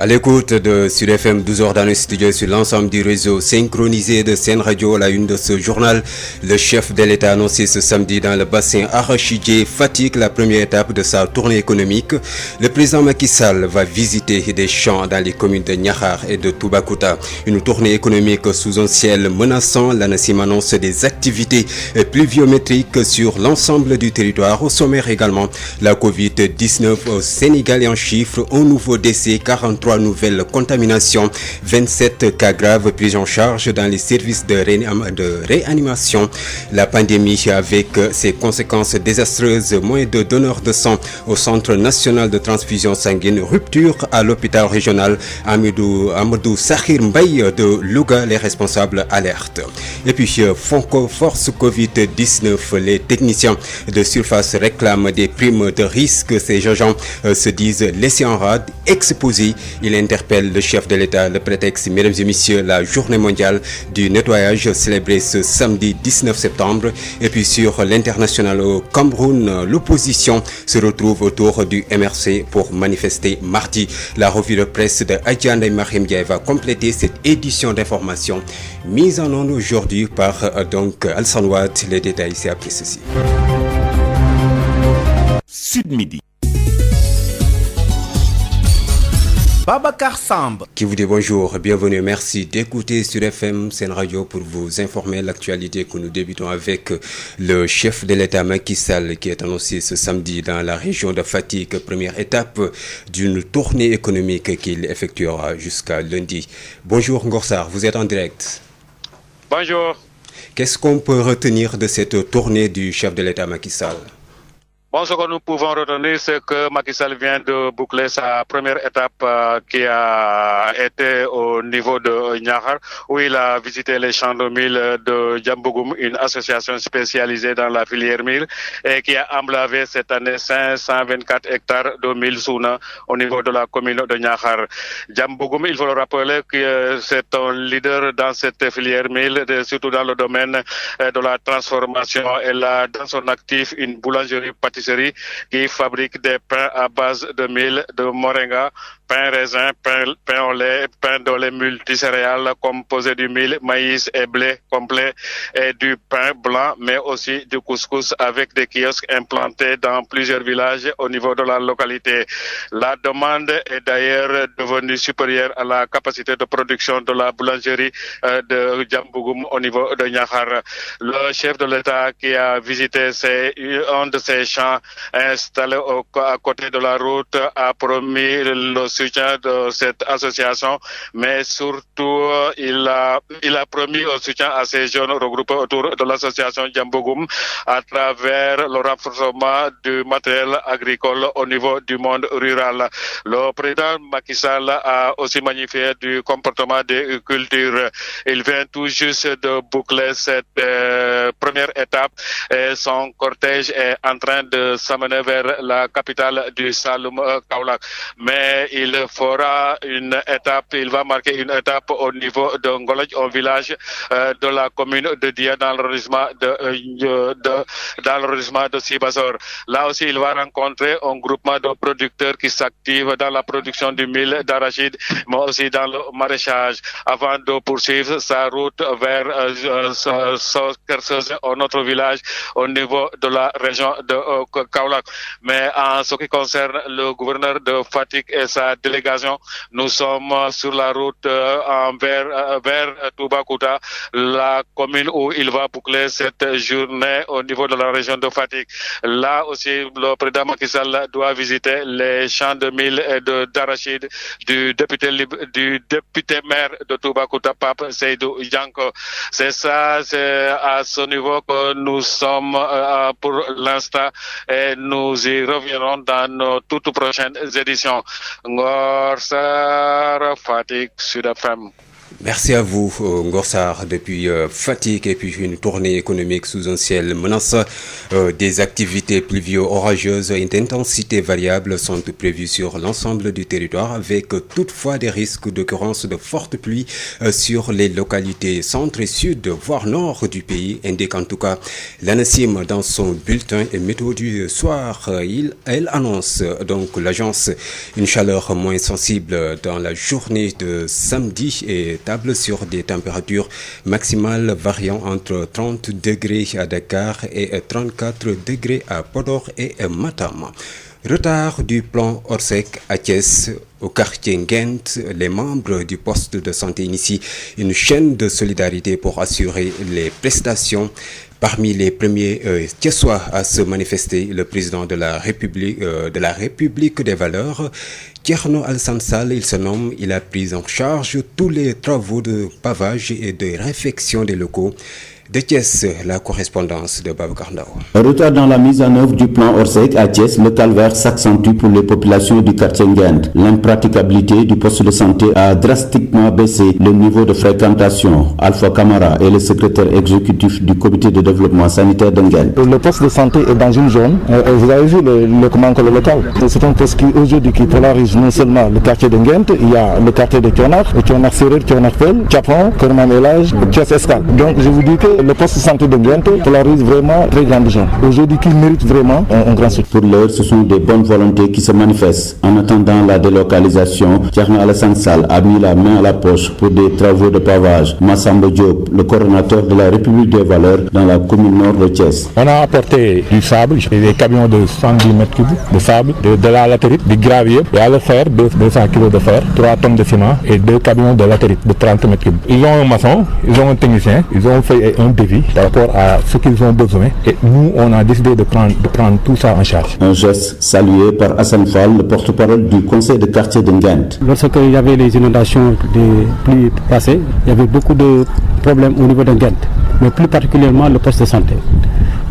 À l'écoute de Sud FM, 12h dans le studio sur l'ensemble du réseau synchronisé de Sen Radio, la une de ce journal. Le chef de l'État a annoncé ce samedi dans le bassin arachidier Fatick la première étape de sa tournée économique. Le président Macky Sall va visiter des champs dans les communes de Niakhar et de Toubacouta. Une tournée économique sous un ciel menaçant. L'ANACIM annonce des activités pluviométriques sur l'ensemble du territoire. Au sommaire également, la Covid-19 au Sénégal et en chiffres, un nouveau décès, 43 nouvelles contaminations, 27 cas graves pris en charge dans les services de réanimation. La pandémie avec ses conséquences désastreuses, moins de donneurs de sang au Centre national de transfusion sanguine, rupture à l'hôpital régional Amadou Sakhir Mbaye de Louga, les responsables alertent. Et puis, force Covid-19, les techniciens de surface réclament des primes de risque. Ces agents se disent laissés en rade, exposés. Il interpelle le chef de l'État. Le prétexte, mesdames et messieurs, la journée mondiale du nettoyage célébrée ce samedi 19 septembre. Et puis sur l'international au Cameroun, l'opposition se retrouve autour du MRC pour manifester mardi. La revue de presse de Adjane et Mahim Diaye va compléter cette édition d'information mise en onde aujourd'hui par Alsan Wad. Les détails, c'est après ceci. Sud Midi. Babacar Samb. Qui vous dit bonjour, bienvenue, merci d'écouter sur FM Sen Radio pour vous informer l'actualité que nous débutons avec le chef de l'État Macky Sall qui est annoncé ce samedi dans la région de Fatick, première étape d'une tournée économique qu'il effectuera jusqu'à lundi. Bonjour Ngorsar, vous êtes en direct. Bonjour. Qu'est-ce qu'on peut retenir de cette tournée du chef de l'État Macky Sall? Bon, ce que nous pouvons retenir, c'est que Macky Sall vient de boucler sa première étape qui a été au niveau de Niakhar, où il a visité les champs de mil de Djambougoum, une association spécialisée dans la filière mil, et qui a emblavé cette année 524 hectares de mil souna au niveau de la commune de Niakhar. Djambougoum, il faut le rappeler que c'est un leader dans cette filière mil, surtout dans le domaine de la transformation. Elle a dans son actif une boulangerie-pâtisserie qui fabrique des pains à base de mil, de moringa, pain raisin, pain au lait, pain de lait multicéréales composé du mil, maïs et blé complet et du pain blanc, mais aussi du couscous avec des kiosques implantés dans plusieurs villages au niveau de la localité. La demande est d'ailleurs devenue supérieure à la capacité de production de la boulangerie de Djambougoum au niveau de Niakhar. Le chef de l'État qui a visité un de ces champs installé à côté de la route a promis le soutien de cette association, mais surtout il a promis un soutien à ces jeunes regroupés autour de l'association Djambougoum à travers le renforcement du matériel agricole au niveau du monde rural. Le président Macky Sall a aussi magnifié du comportement des cultures. Il vient tout juste de boucler cette première étape et son cortège est en train de s'amener vers la capitale du Saloum, Kaolack. Mais il va marquer une étape au niveau de Ngolodj, un village de la commune de Dia dans l'arrondissement de Sibassor. Là aussi, il va rencontrer un groupement de producteurs qui s'activent dans la production du mil, d'arachide, mais aussi dans le maraîchage, avant de poursuivre sa route vers Kersose, un autre village au niveau de la région de Kaolack. Mais en ce qui concerne le gouverneur de Fatick et sa délégation, nous sommes sur la route vers Toubacouta, la commune où il va boucler cette journée au niveau de la région de Fatick. Là aussi, le président Macky Sall doit visiter les champs de mil et d'arachide du député maire de Toubacouta, Pape Seydou Yanko. C'est à ce niveau que nous sommes pour l'instant et nous y reviendrons dans nos toutes prochaines éditions. Ngor Sarr, Fatick, Sud FM. Merci à vous, Ngorsar, depuis Fatick, et puis une tournée économique sous un ciel menaçant. Des activités pluvio-orageuses et d'intensité variable sont prévues sur l'ensemble du territoire, avec toutefois des risques d'occurrence de fortes pluies sur les localités centre et sud, voire nord du pays, indique en tout cas l'ANACIM dans son bulletin et météo du soir. Elle annonce donc l'agence une chaleur moins sensible dans la journée de samedi et table sur des températures maximales variant entre 30 degrés à Dakar et 34 degrés à Podor et Matam. Retard du plan Orsec à Thiès. Au quartier Nguent, les membres du poste de santé initient une chaîne de solidarité pour assurer les prestations. Parmi les premiers Thiessois à se manifester, le président de la République des valeurs, Thierno Alassane Sall, il se nomme, il a pris en charge tous les travaux de pavage et de réfection des locaux. De Thiès, la correspondance de Babacar Ndao. Retard dans la mise en œuvre du plan Orsec à Thiès, le calvaire s'accentue pour les populations du quartier Nguent. L'impraticabilité du poste de santé a drastiquement baissé le niveau de fréquentation. Alpha Camara est le secrétaire exécutif du comité de développement sanitaire de Nguent. Le poste de santé est dans une zone, vous avez vu le local. C'est un poste qui aujourd'hui qui polarise non seulement le quartier de Nguent, il y a le quartier de Tionar, Séréer, Tionar Pel, Tchapon, Kerman Elage, Thiès Escale. Donc je vous dis que le poste de santé de Nguent polarise vraiment très grande gens. Aujourd'hui, qui mérite vraiment un grand soutien. Pour l'heure, ce sont des bonnes volontés qui se manifestent. En attendant la délocalisation, Thierno Alassane Sall a mis la main à la poche pour des travaux de pavage. Massamba Diop, le coordonnateur de la République des valeurs dans la commune nord de Thiès. On a apporté du sable, des camions de 110 mètres cubes de sable, de la latérite, du gravier, et à le fer, 200 kg de fer, 3 tonnes de ciment et 2 camions de latérite de 30 mètres cubes. Ils ont un maçon, ils ont un technicien, ils ont fait un devis par rapport à ce qu'ils ont besoin et nous on a décidé de prendre tout ça en charge. Un geste salué par Hassan Fall, le porte-parole du conseil de quartier de Nguent. Lorsqu'il y avait les inondations des pluies passées, il y avait beaucoup de problèmes au niveau de Nguent, mais plus particulièrement le poste de santé.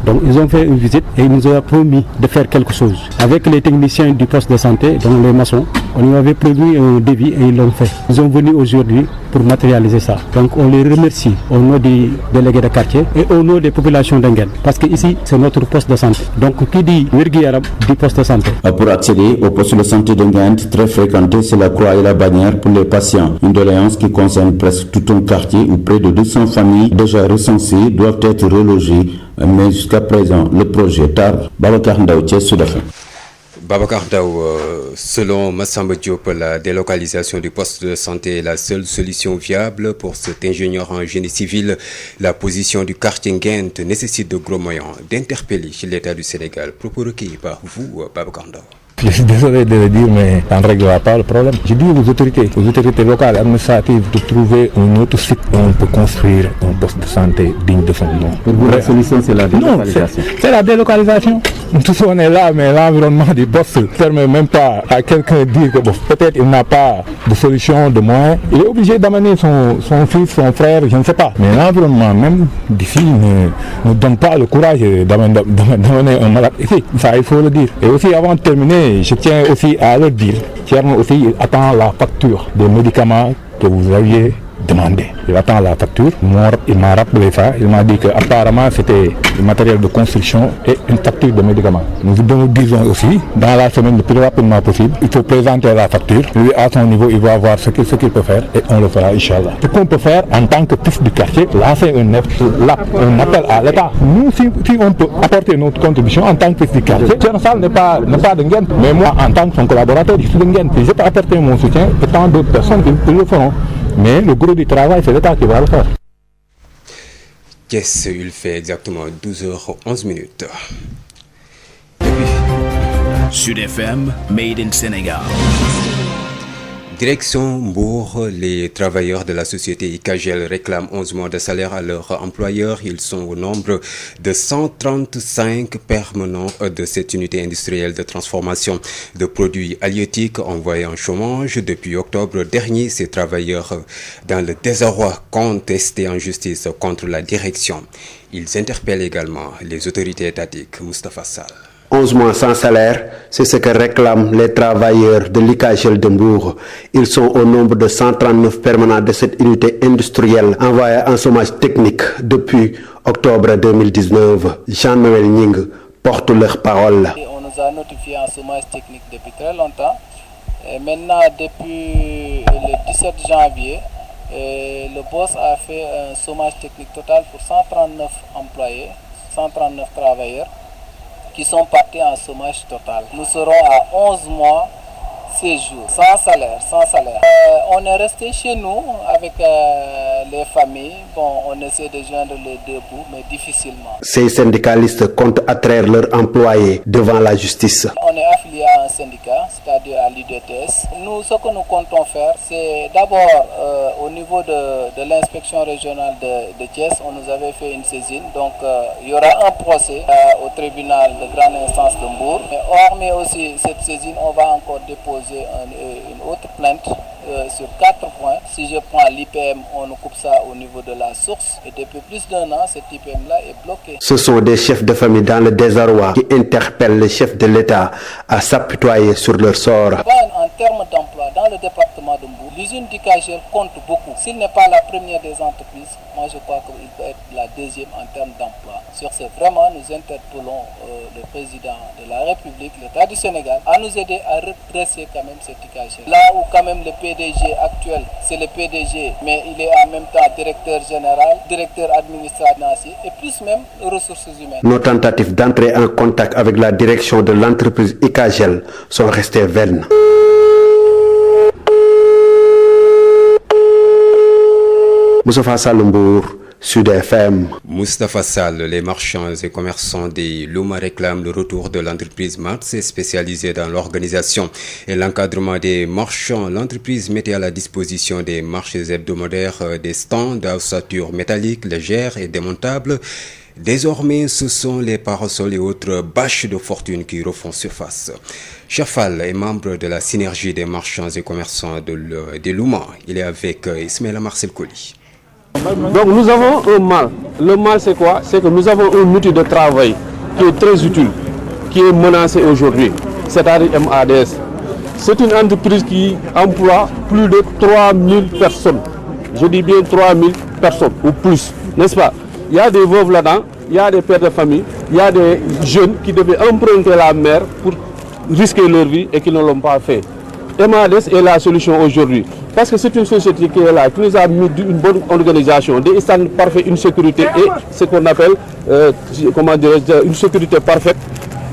Donc ils ont fait une visite et ils nous ont promis de faire quelque chose. Avec les techniciens du poste de santé, donc les maçons, on lui avait prévu un devis et ils l'ont fait. Ils sont venus aujourd'hui pour matérialiser ça. Donc on les remercie au nom du délégué de quartier et au nom des populations d'Nguent. Parce que ici c'est notre poste de santé. Donc qui dit Wirguyaram dit poste de santé. Pour accéder au poste de santé de Nguent, très fréquenté, c'est la croix et la bannière pour les patients. Une doléance qui concerne presque tout un quartier où près de 200 familles déjà recensées doivent être relogées. Mais jusqu'à présent, le projet tarde. Babacar Ndao, Thiès, Sud FM. Babacar Ndao, selon Massamba Diop, la délocalisation du poste de santé est la seule solution viable pour cet ingénieur en génie civil. La position du quartier Nguent nécessite de gros moyens d'interpeller l'État du Sénégal. Propos recueillis par vous, Babacar Ndao. Je suis désolé de le dire, mais ça ne réglera pas le problème. Je dis aux autorités locales, administratives, de trouver un autre site où on peut construire un poste de santé digne de son nom. Pour vous, la solution, c'est la délocalisation. Non, c'est la délocalisation. Tout ça, on est là, mais l'environnement du poste ne permet même pas à quelqu'un de dire que bon, peut-être il n'a pas de solution, de moyens. Il est obligé d'amener son fils, son frère, je ne sais pas. Mais l'environnement même d'ici ne donne pas le courage d'amener un malade ici. Ça, il faut le dire. Et aussi, avant de terminer, je tiens aussi à le dire, Thierno aussi il attend la facture des médicaments que vous aviez demandé. Il attend la facture. Il m'a rappelé ça. Il m'a dit qu'apparemment c'était du matériel de construction et une facture de médicaments. Nous disons aussi, dans la semaine le plus rapidement possible, il faut présenter la facture. Lui, à son niveau, il va voir ce qu'il peut faire et on le fera, Inch'Allah. Ce qu'on peut faire en tant que fils du quartier, là c'est un appel à l'État. Nous, si on peut apporter notre contribution en tant que fils du quartier, Thierno Sall n'est pas de Nguent, mais moi, en tant que son collaborateur, je suis de Nguent. Je peux apporter mon soutien et tant d'autres personnes qui le feront. Mais le gros du travail, c'est l'État qui va le faire. Yes, il fait exactement 12h11. Sud FM, Made in Sénégal. Direction Mbour, les travailleurs de la société ICAGEL réclament 11 mois de salaire à leur employeur. Ils sont au nombre de 135 permanents de cette unité industrielle de transformation de produits halieutiques envoyés en chômage. Depuis octobre dernier, ces travailleurs dans le désarroi contestés en justice contre la direction. Ils interpellent également les autorités étatiques. Moustapha Sall. 11 mois sans salaire, c'est ce que réclament les travailleurs de l'ICAGEL de Mbour. Ils sont au nombre de 139 permanents de cette unité industrielle envoyée en chômage technique depuis octobre 2019. Jean-Noël Ning porte leur parole. On nous a notifié un chômage technique depuis très longtemps. Et maintenant, depuis le 17 janvier, le boss a fait un chômage technique total pour 139 employés, 139 travailleurs qui sont partis en chômage total. Nous serons à 11 mois, 16 jours, sans salaire. On est resté chez nous avec les familles. Bon, on essaie de joindre les deux bouts, mais difficilement. Ces syndicalistes comptent attraire leurs employés devant la justice. On est affilié à un syndicat, c'est-à-dire à l'UDTS. Nous, ce que nous comptons faire, c'est d'abord au niveau de l'inspection régionale de Thiès, on nous avait fait une saisine. Donc, il y aura un procès au tribunal de grande instance de Mbour. Mais hormis aussi cette saisine, on va encore déposer une autre plainte sur 4 points. Si je prends l'IPM, on nous coupe ça au niveau de la source. Et depuis plus d'1 an, cet IPM-là est bloqué. Ce sont des chefs de famille dans le désarroi qui interpellent les chefs de l'État à s'apitoyer sur leur sort. En termes d'emploi, dans le département de Mbour, l'usine d'ICAGEL compte beaucoup. S'il n'est pas la première des entreprises, moi je crois qu'il peut être la deuxième en termes d'emploi. Sur ce, vraiment, nous interpellons le président de la République, l'État du Sénégal, à nous aider à redresser quand même cette ICAGEL. Là où quand même le PDG actuel, c'est le PDG, mais il est en même temps directeur général, directeur administratif et plus même ressources humaines. Nos tentatives d'entrer en contact avec la direction de l'entreprise ICAGEL sont restées vaines. Moustapha Salombour, Sud FM. Moustapha Sall, les marchands et commerçants des Louma réclament le retour de l'entreprise Mars spécialisée dans l'organisation et l'encadrement des marchands. L'entreprise mettait à la disposition des marchés hebdomadaires des stands d'ossature métallique légère et démontables. Désormais, ce sont les parasols et autres bâches de fortune qui refont surface. Chafal est membre de la synergie des marchands et commerçants des Louma. Il est avec Ismaël Marcel Colli. Donc nous avons un mal. Le mal c'est quoi? C'est que nous avons un outil de travail qui est très utile, qui est menacé aujourd'hui, c'est-à-dire MADS. C'est une entreprise qui emploie plus de 3000 personnes. Je dis bien 3000 personnes ou plus, n'est-ce pas? Il y a des veuves là-dedans, il y a des pères de famille, il y a des jeunes qui devaient emprunter la mer pour risquer leur vie et qui ne l'ont pas fait. MADS est la solution aujourd'hui. Parce que c'est une société qui est là, qui nous a mis une bonne organisation, des standards parfaits, une sécurité et ce qu'on appelle une sécurité parfaite.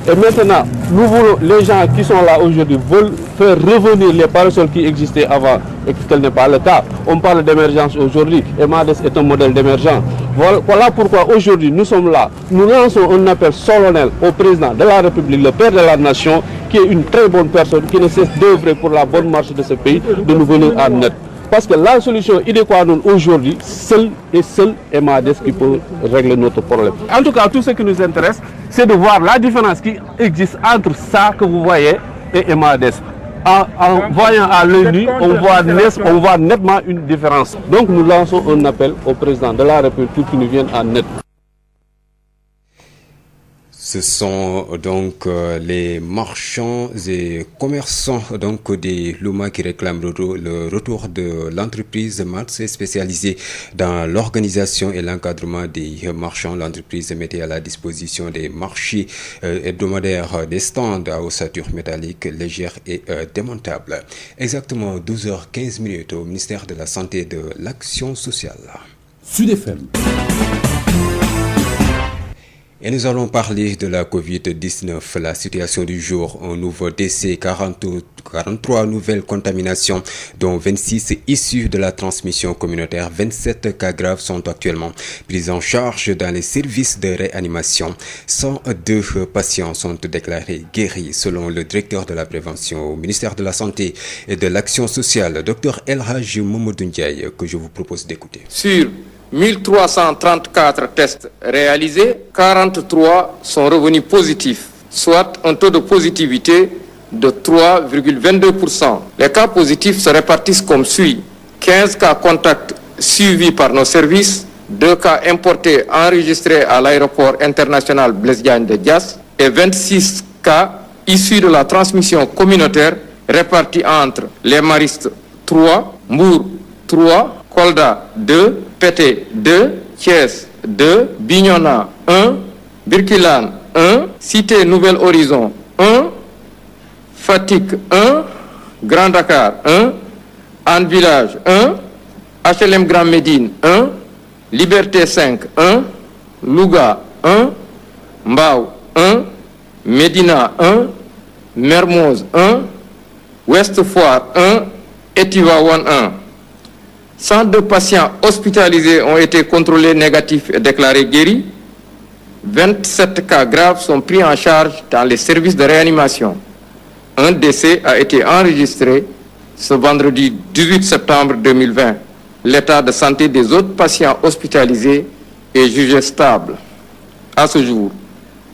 Et maintenant, nous voulons, les gens qui sont là aujourd'hui veulent faire revenir les parasols qui existaient avant et que tel n'est pas le cas. On parle d'émergence aujourd'hui et MADS est un modèle d'émergence. Voilà pourquoi aujourd'hui nous sommes là. Nous lançons un appel solennel au président de la République, le père de la nation, qui est une très bonne personne, qui ne cesse d'œuvrer pour la bonne marche de ce pays, de nous venir en aide. Parce que la solution idéquate aujourd'hui, seul MADS qui peut régler notre problème. En tout cas, tout ce qui nous intéresse, c'est de voir la différence qui existe entre ça que vous voyez et MADS. En voyant à l'œil nu, on voit nettement une différence. Donc nous lançons un appel au président de la République pour qu'il nous vienne en aide. Ce sont donc les marchands et commerçants donc des Louma qui réclament le retour de l'entreprise Mars spécialisée dans l'organisation et l'encadrement des marchands. L'entreprise mettait à la disposition des marchés hebdomadaires des stands à ossature métallique légère et démontable. Exactement 12h15 au ministère de la Santé et de l'Action sociale. Sud FM. Et nous allons parler de la Covid-19, la situation du jour, un nouveau décès, 43 nouvelles contaminations, dont 26 issues de la transmission communautaire. 27 cas graves sont actuellement pris en charge dans les services de réanimation. 102 patients sont déclarés guéris, selon le directeur de la prévention au ministère de la Santé et de l'Action sociale, Dr El Hadji Mamadou Ndiaye, que je vous propose d'écouter. Sur 1334 tests réalisés, 43 sont revenus positifs, soit un taux de positivité de 3,22%. Les cas positifs se répartissent comme suit. 15 cas contacts suivis par nos services, 2 cas importés enregistrés à l'aéroport international Blaise Diagne de Diass et 26 cas issus de la transmission communautaire répartis entre les Maristes 3, Mbour 3, Kolda 2, Pété 2, Thiès 2, Bignona 1, Birkilane 1, Cité Nouvel Horizon 1, Fatick 1, Grand Dakar 1, Hann Village 1, HLM Grand Médine 1, Liberté 5 1, Louga 1, Mbao 1, Médina 1, Mermoz 1, Ouest Foire 1 et Tivaouane 1. 102 patients hospitalisés ont été contrôlés négatifs et déclarés guéris. 27 cas graves sont pris en charge dans les services de réanimation. Un décès a été enregistré ce vendredi 18 septembre 2020. L'état de santé des autres patients hospitalisés est jugé stable. À ce jour,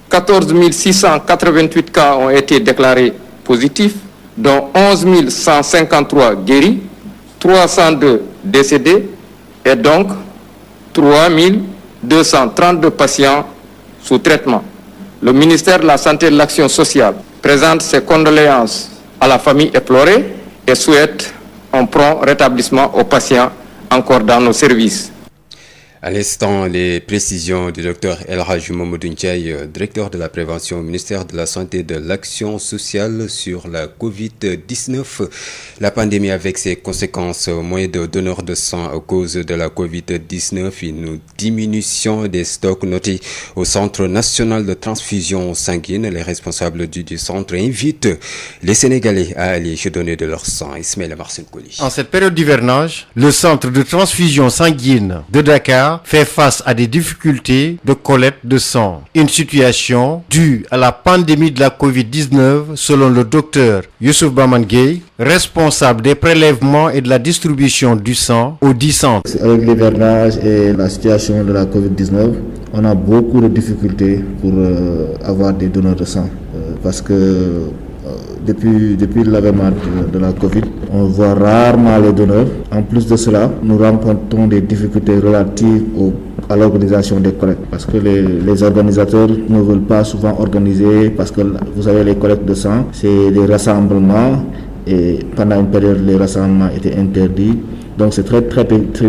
14 688 cas ont été déclarés positifs, dont 11 153 guéris, 302 décédés et donc 3 232 patients sous traitement. Le ministère de la Santé et de l'Action sociale présente ses condoléances à la famille éplorée et souhaite un prompt rétablissement aux patients encore dans nos services. À l'instant, les précisions du Dr El Hadji Mamadou Ndiaye, directeur de la prévention au ministère de la Santé et de l'Action sociale sur la Covid-19. La pandémie avec ses conséquences, moins de donneurs de sang à cause de la Covid-19, une diminution des stocks notés au Centre national de transfusion sanguine. Les responsables du centre invitent les Sénégalais à aller se donner de leur sang. Ismaël Marcel Colli. En cette période d'hivernage, le centre de transfusion sanguine de Dakar fait face à des difficultés de collecte de sang. Une situation due à la pandémie de la Covid-19 selon le docteur Youssouf Bamangay, responsable des prélèvements et de la distribution du sang au 10 centres. Avec l'hivernage et la situation de la Covid-19, on a beaucoup de difficultés pour avoir des donneurs de sang parce que depuis l'avènement de la Covid, on voit rarement les donneurs. En plus de cela, nous rencontrons des difficultés relatives à l'organisation des collectes parce que les organisateurs ne veulent pas souvent organiser parce que vous savez, les collectes de sang, c'est des rassemblements et pendant une période, les rassemblements étaient interdits. Donc c'est très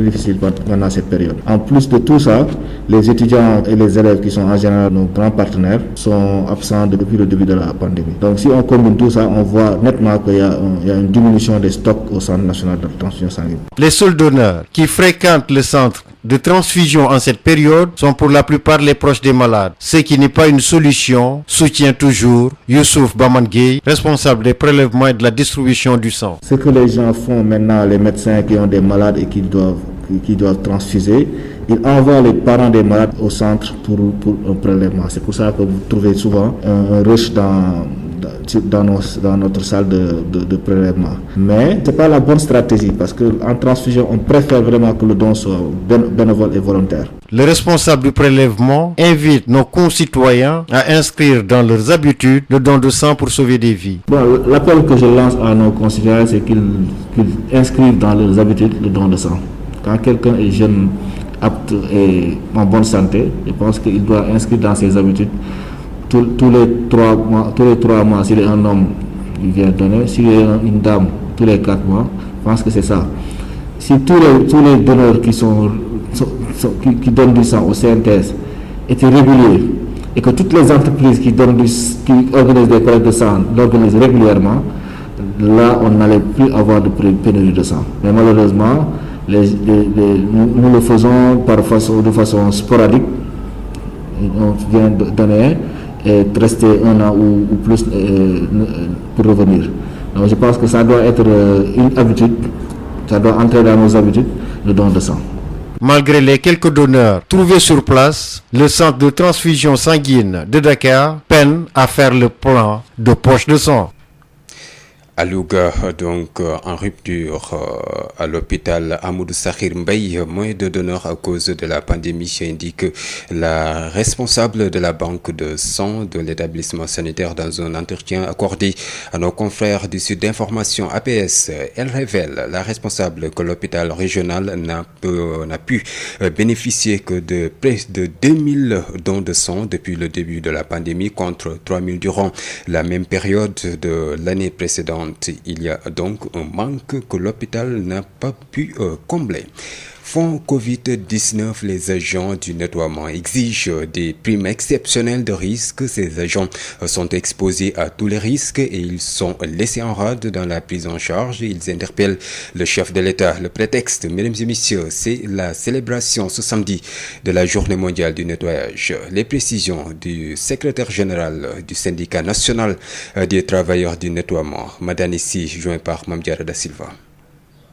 difficile pendant cette période. En plus de tout ça, les étudiants et les élèves qui sont en général nos grands partenaires sont absents depuis le début de la pandémie. Donc si on combine tout ça, on voit nettement qu'il y a une diminution des stocks au Centre national de transfusion sanguine. Les seuls donneurs qui fréquentent le centre de transfusion en cette période sont pour la plupart les proches des malades. Ce qui n'est pas une solution, soutient toujours Youssouf Bamangay, responsable des prélèvements et de la distribution du sang. Ce que les gens font maintenant, les médecins qui ont des malades et qui doivent transfuser, ils envoient les parents des malades au centre pour un prélèvement. C'est pour ça que vous trouvez souvent un rush dans notre salle de prélèvement. Mais ce n'est pas la bonne stratégie parce qu'en transfusion, on préfère vraiment que le don soit bénévole et volontaire. Le responsable du prélèvement invite nos concitoyens à inscrire dans leurs habitudes le don de sang pour sauver des vies. Bon, l'appel que je lance à nos concitoyens, c'est qu'ils inscrivent dans leurs habitudes le don de sang. Quand quelqu'un est jeune, apte et en bonne santé, je pense qu'il doit inscrire dans ses habitudes tous les 3 mois, s'il est un homme, il vient donner. S'il est une dame, tous les 4 mois, je pense que c'est ça. Si tous les donneurs qui donnent du sang au CNTS étaient réguliers et que toutes les entreprises qui organisent des collectes de sang l'organisent régulièrement, là, on n'allait plus avoir de pénurie de sang. Mais malheureusement, nous le faisons de façon sporadique. On vient donner et rester 1 an ou plus pour revenir. Donc je pense que ça doit être une habitude, ça doit entrer dans nos habitudes, le don de sang. Malgré les quelques donneurs trouvés sur place, le centre de transfusion sanguine de Dakar peine à faire le plein de poches de sang. À Louga, donc en rupture à l'hôpital Amadou Sakhir Mbaye, moins de donneurs à cause de la pandémie, indique la responsable de la banque de sang de l'établissement sanitaire dans un entretien accordé à nos confrères du Sud d'Information APS. Elle révèle, la responsable, que l'hôpital régional n'a pu bénéficier que de près de 2000 dons de sang depuis le début de la pandémie contre 3000 durant la même période de l'année précédente. Il y a donc un manque que l'hôpital n'a pas pu combler. Fonds Covid-19, les agents du nettoiement exigent des primes exceptionnelles de risque. Ces agents sont exposés à tous les risques et ils sont laissés en rade dans la prise en charge. Ils interpellent le chef de l'État. Le prétexte, mesdames et messieurs, c'est la célébration ce samedi de la Journée mondiale du nettoyage. Les précisions du secrétaire général du syndicat national des travailleurs du nettoiement, Madanissi, joint par Mamdiara da Silva.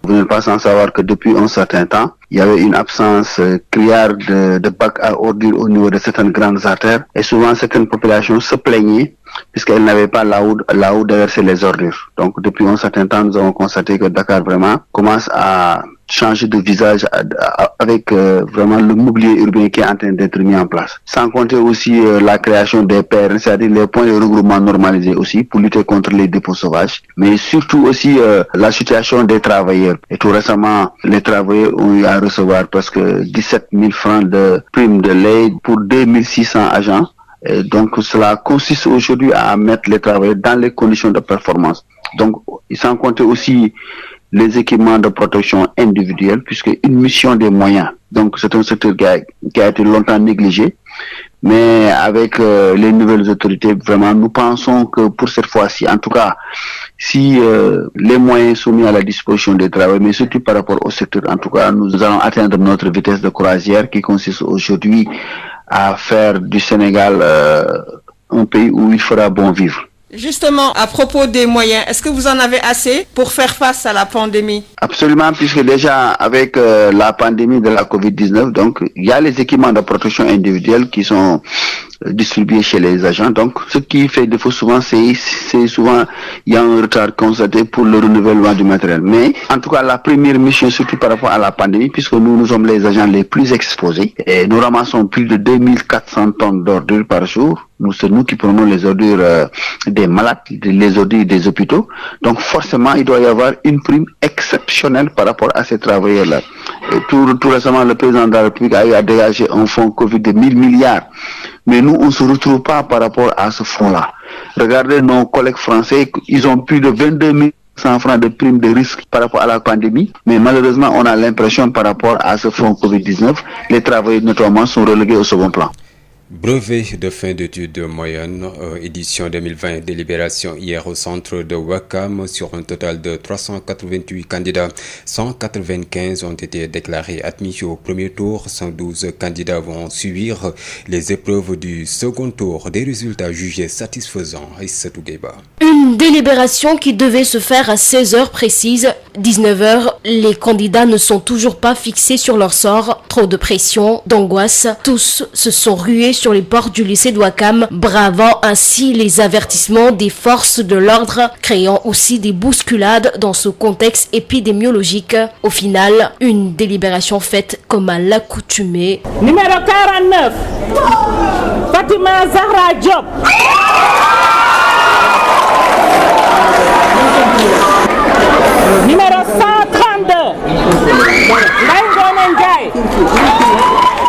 Vous n'êtes pas sans savoir que depuis un certain temps, il y avait une absence criarde de bacs à ordures au niveau de certaines grandes artères et souvent certaines populations se plaignaient puisqu'elles n'avaient pas là où déverser les ordures. Donc depuis un certain temps, nous avons constaté que Dakar vraiment commence à changer de visage avec vraiment le mobilier urbain qui est en train d'être mis en place. Sans compter aussi la création des paires, c'est-à-dire les points de regroupement normalisés aussi pour lutter contre les dépôts sauvages, mais surtout aussi la situation des travailleurs. Et tout récemment, les travailleurs ont eu à recevoir presque 17 000 francs de primes de l'aide pour 2600 agents. Et donc cela consiste aujourd'hui à mettre les travailleurs dans les conditions de performance. Donc sans compter aussi les équipements de protection individuelle, puisque une mission des moyens. Donc c'est un secteur qui a été longtemps négligé, mais avec les nouvelles autorités, vraiment, nous pensons que pour cette fois-ci, en tout cas, si les moyens sont mis à la disposition des travailleurs, mais surtout par rapport au secteur, en tout cas, nous allons atteindre notre vitesse de croisière qui consiste aujourd'hui à faire du Sénégal un pays où il fera bon vivre. Justement, à propos des moyens, est-ce que vous en avez assez pour faire face à la pandémie? Absolument, puisque déjà avec la pandémie de la Covid-19, donc il y a les équipements de protection individuelle qui sont distribués chez les agents. Donc ce qui fait défaut souvent, c'est souvent il y a un retard constaté pour le renouvellement du matériel. Mais en tout cas, la première mission, surtout par rapport à la pandémie, puisque nous sommes les agents les plus exposés, et nous ramassons plus de 2400 tonnes d'ordures par jour. C'est nous qui prenons les ordures des malades, les ordures des hôpitaux. Donc forcément, il doit y avoir une prime exceptionnelle par rapport à ces travailleurs-là. Et tout récemment, le président de la République a eu à dégager un fonds Covid de 1000 milliards. Mais nous, on ne se retrouve pas par rapport à ce fonds-là. Regardez nos collègues français, ils ont plus de 22 100 francs de prime de risque par rapport à la pandémie. Mais malheureusement, on a l'impression par rapport à ce fonds Covid-19, les travailleurs notamment sont relégués au second plan. Brevet de fin d'études moyenne, édition 2020, délibération hier au centre de Ouakam. Sur un total de 388 candidats, 195 ont été déclarés admis au premier tour. 112 candidats vont suivre les épreuves du second tour. Des résultats jugés satisfaisants. Aïssatou Gueba. Une délibération qui devait se faire à 16h précises. 19h, les candidats ne sont toujours pas fixés sur leur sort. Trop de pression, d'angoisse. Tous se sont rués sur les portes du lycée d'Ouakam, bravant ainsi les avertissements des forces de l'ordre, créant aussi des bousculades dans ce contexte épidémiologique. Au final, une délibération faite comme à l'accoutumée. Numéro 49, Fatima Zahra Diop. Numéro 132, Maïngone Ndiaye.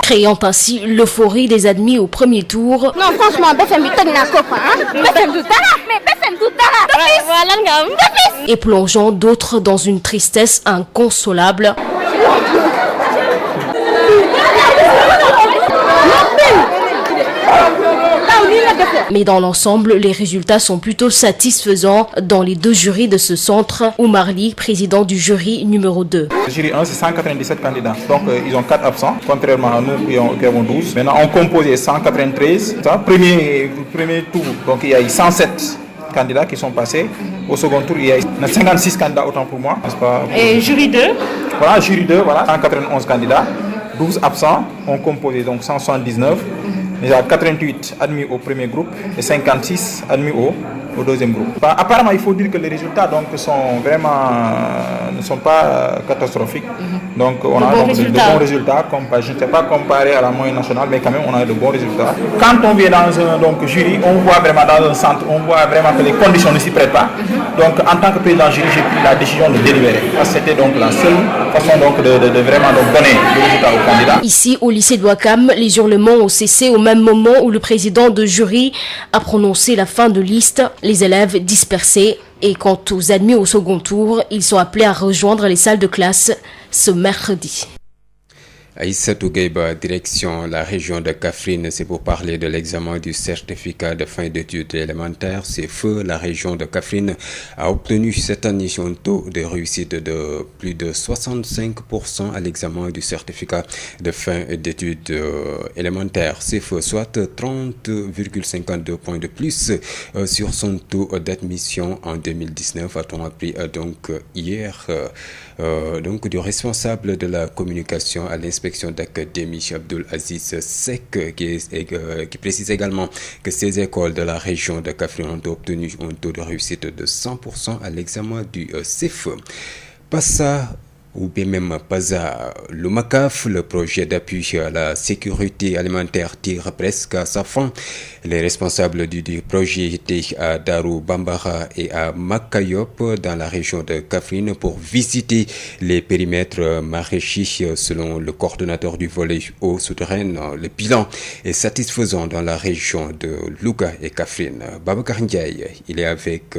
Créant ainsi l'euphorie des admis au premier tour. Non, franchement, et plongeant d'autres dans une tristesse inconsolable. Mais dans l'ensemble, les résultats sont plutôt satisfaisants dans les deux jurys de ce centre. Oumar Ly, président du jury numéro 2. Le jury 1, c'est 197 candidats. Donc, ils ont 4 absents, contrairement à nous qui avons 12. Maintenant, on composait 193. Premier tour, donc il y a eu 107 candidats qui sont passés. Au second tour, il y a 56 candidats, autant pour moi. N'est-ce pas? Et jury 2? Voilà, jury 2, voilà, 191 candidats. 12 absents, on composait donc 179. Il y a 88 admis au premier groupe et 56 admis au au deuxième groupe. Apparemment, il faut dire que les résultats donc, ne sont pas catastrophiques. Donc, on a de bons résultats, je ne sais pas comparer à la moyenne nationale, mais quand même, on a de bons résultats. Quand on vient dans un jury, on voit vraiment dans un centre, on voit vraiment que les conditions ne s'y prêtent pas. Donc, en tant que président du jury, j'ai pris la décision de délibérer. C'était donc la seule façon donc, de vraiment donc, donner le résultat aux candidats. Ici, au lycée de Ouakam, les hurlements ont cessé au même moment où le président de jury a prononcé la fin de liste. Les élèves dispersés. Et quant aux admis au second tour, ils sont appelés à rejoindre les salles de classe ce mercredi. Aïssatou Gueiba, direction la région de Kaffrine, c'est pour parler de l'examen du certificat de fin d'études élémentaires. C'est feu, la région de Kaffrine a obtenu cette année un taux de réussite de plus de 65% à l'examen du certificat de fin d'études élémentaires. C'est feu, soit 30,52 points de plus sur son taux d'admission en 2019, a-t-on appris donc hier donc du responsable de la communication à l'inspection d'académie Abdul Aziz Sek qui précise également que ces écoles de la région de Kaffrine ont obtenu un taux de réussite de 100% à l'examen du CFE. Passa ou bien même PASA, le MACAF, le projet d'appui à la sécurité alimentaire, tire presque à sa fin. Les responsables du projet étaient à Darou Bambara et à Makayop dans la région de Kaffrine pour visiter les périmètres maraîchers. Selon le coordonnateur du volet eau souterraine, le bilan est satisfaisant dans la région de Louga et Kaffrine. Babacar Ndiaye, il est avec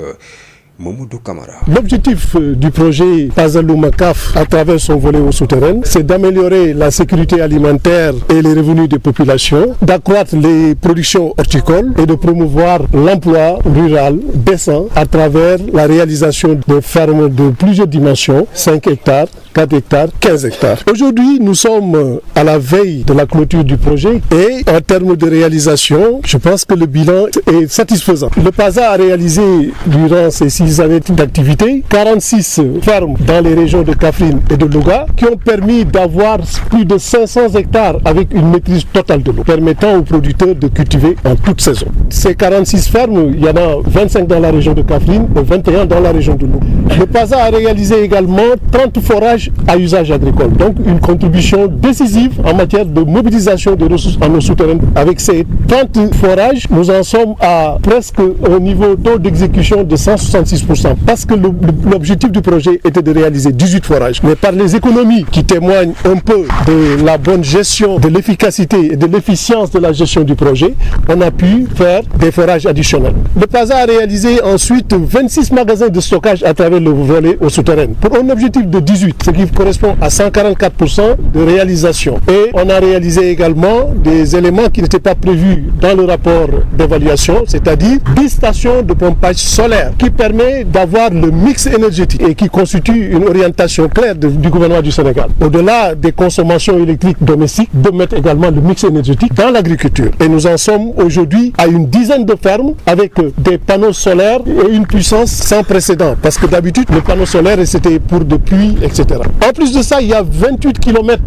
L'objectif du projet Pazalou Makaf à travers son volet eau souterraine, c'est d'améliorer la sécurité alimentaire et les revenus des populations, d'accroître les productions horticoles et de promouvoir l'emploi rural décent à travers la réalisation de fermes de plusieurs dimensions, 5 hectares, 4 hectares, 15 hectares. Aujourd'hui, nous sommes à la veille de la clôture du projet et en termes de réalisation, je pense que le bilan est satisfaisant. Le PASA a réalisé durant ces 6 années d'activité 46 fermes dans les régions de Kaffrine et de Louga qui ont permis d'avoir plus de 500 hectares avec une maîtrise totale de l'eau, permettant aux producteurs de cultiver en toute saison. Ces 46 fermes, il y en a 25 dans la région de Kaffrine et 21 dans la région de Louga. Le PASA a réalisé également 30 forages à usage agricole, donc une contribution décisive en matière de mobilisation des ressources en eau souterraine. Avec ces 30 forages, nous en sommes à presque un niveau taux d'exécution de 166%, parce que l'objectif du projet était de réaliser 18 forages. Mais par les économies qui témoignent un peu de la bonne gestion, de l'efficacité et de l'efficience de la gestion du projet, on a pu faire des forages additionnels. Le PASA a réalisé ensuite 26 magasins de stockage à travers le volet eau souterraine, pour un objectif de 18, ce qui correspond à 144% de réalisation. Et on a réalisé également des éléments qui n'étaient pas prévus dans le rapport d'évaluation, c'est-à-dire 10 stations de pompage solaire qui permet d'avoir le mix énergétique et qui constitue une orientation claire du gouvernement du Sénégal. Au-delà des consommations électriques domestiques, de mettre également le mix énergétique dans l'agriculture. Et nous en sommes aujourd'hui à une dizaine de fermes avec des panneaux solaires et une puissance sans précédent. Parce que d'habitude, le panneau solaire, c'était pour de pluie, etc. En plus de ça, il y a 28 km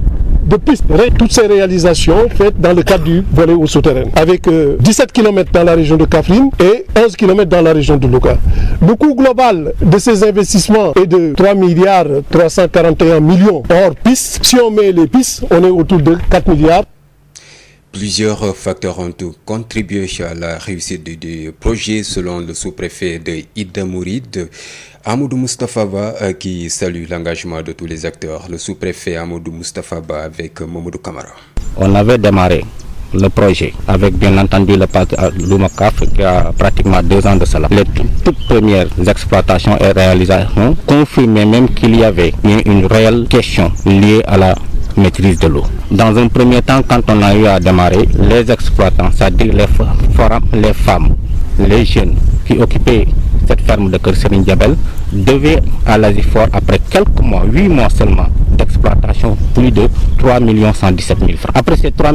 de pistes. Toutes ces réalisations faites dans le cadre du volet eau souterraine, avec 17 km dans la région de Kaffrine et 11 km dans la région de Louga. Le coût global de ces investissements est de 3 milliards 341 millions hors pistes. Si on met les pistes, on est autour de 4 milliards. Plusieurs facteurs ont contribué à la réussite du projet selon le sous-préfet de Ida Mouride, Amadou Moustapha Ba, qui salue l'engagement de tous les acteurs. Le sous-préfet Amadou Moustapha Ba avec Mamadou Kamara. On avait démarré le projet avec bien entendu le MACAF qui a pratiquement 2 ans de cela. Les toutes premières exploitations et réalisations confirmaient même qu'il y avait une réelle question liée à la maîtrise de l'eau. Dans un premier temps, quand on a eu à démarrer, les exploitants, c'est-à-dire les femmes, les jeunes qui occupaient cette ferme de Kerserine Diabel, devaient à l'ASIFOR, après quelques mois, 8 mois seulement d'exploitation, plus de 3 117 000 francs. Après ces 3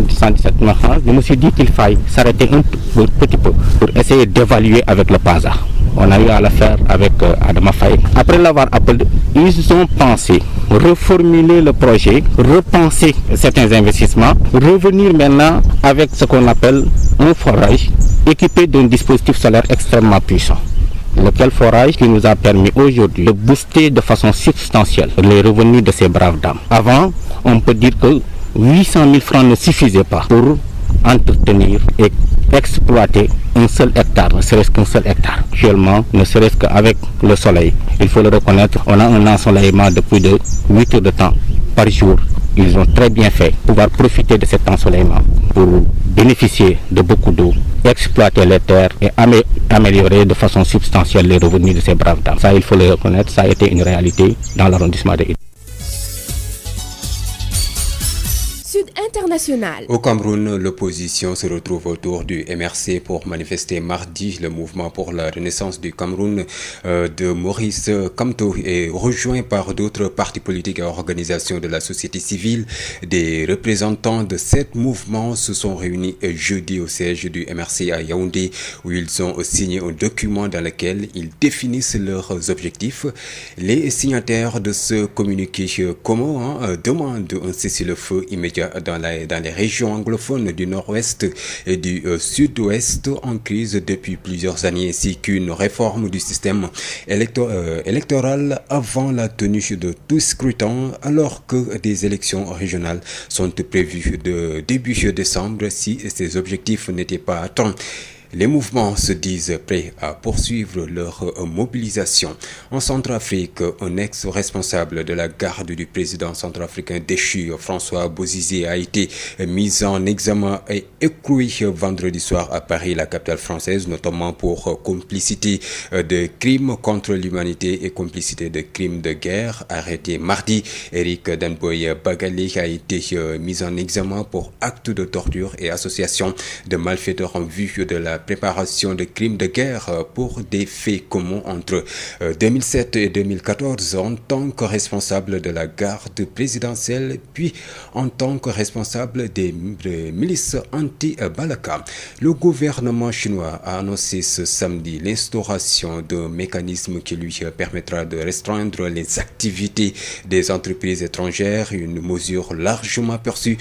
117 000 francs, je me suis dit qu'il fallait s'arrêter un petit peu pour essayer d'évaluer avec le PASA. on a eu à le faire avec Adama Faye. Après l'avoir appelé, ils ont pensé reformuler le projet, repenser certains investissements, revenir maintenant avec ce qu'on appelle un forage équipé d'un dispositif solaire extrêmement puissant. Lequel forage qui nous a permis aujourd'hui de booster de façon substantielle les revenus de ces braves dames. Avant, on peut dire que 800 000 francs ne suffisaient pas pour entretenir et exploiter un seul hectare, ne serait-ce qu'un seul hectare. Actuellement, ne serait-ce qu'avec le soleil, il faut le reconnaître, on a un ensoleillement de plus de 8 heures de temps par jour. Ils ont très bien fait pouvoir profiter de cet ensoleillement pour bénéficier de beaucoup d'eau, exploiter les terres et améliorer de façon substantielle les revenus de ces braves dames. Ça, il faut le reconnaître, ça a été une réalité dans l'arrondissement de Idé. Sud International. Au Cameroun, l'opposition se retrouve autour du MRC pour manifester mardi. Le mouvement pour la renaissance du Cameroun de Maurice Kamto est rejoint par d'autres partis politiques et organisations de la société civile. Des représentants de sept mouvements se sont réunis jeudi au siège du MRC à Yaoundé, où ils ont signé un document dans lequel ils définissent leurs objectifs. Les signataires de ce communiqué commun demandent un cessez-le-feu immédiat dans les régions anglophones du nord-ouest et du sud-ouest en crise depuis plusieurs années, ainsi qu'une réforme du système électoral avant la tenue de tout scrutin, alors que des élections régionales sont prévues de début décembre si ces objectifs n'étaient pas atteints. Les mouvements se disent prêts à poursuivre leur mobilisation. En Centrafrique, un ex-responsable de la garde du président centrafricain déchu, François Bozizé, a été mis en examen et écroué vendredi soir à Paris, la capitale française, notamment pour complicité de crimes contre l'humanité et complicité de crimes de guerre. Arrêté mardi, Eric Danboy Bagalé a été mis en examen pour actes de torture et association de malfaiteurs en vue de la préparation de crimes de guerre pour des faits communs entre 2007 et 2014 en tant que responsable de la garde présidentielle, puis en tant que responsable des milices anti-Balaka. Le gouvernement chinois a annoncé ce samedi l'instauration d'un mécanisme qui lui permettra de restreindre les activités des entreprises étrangères, une mesure largement perçue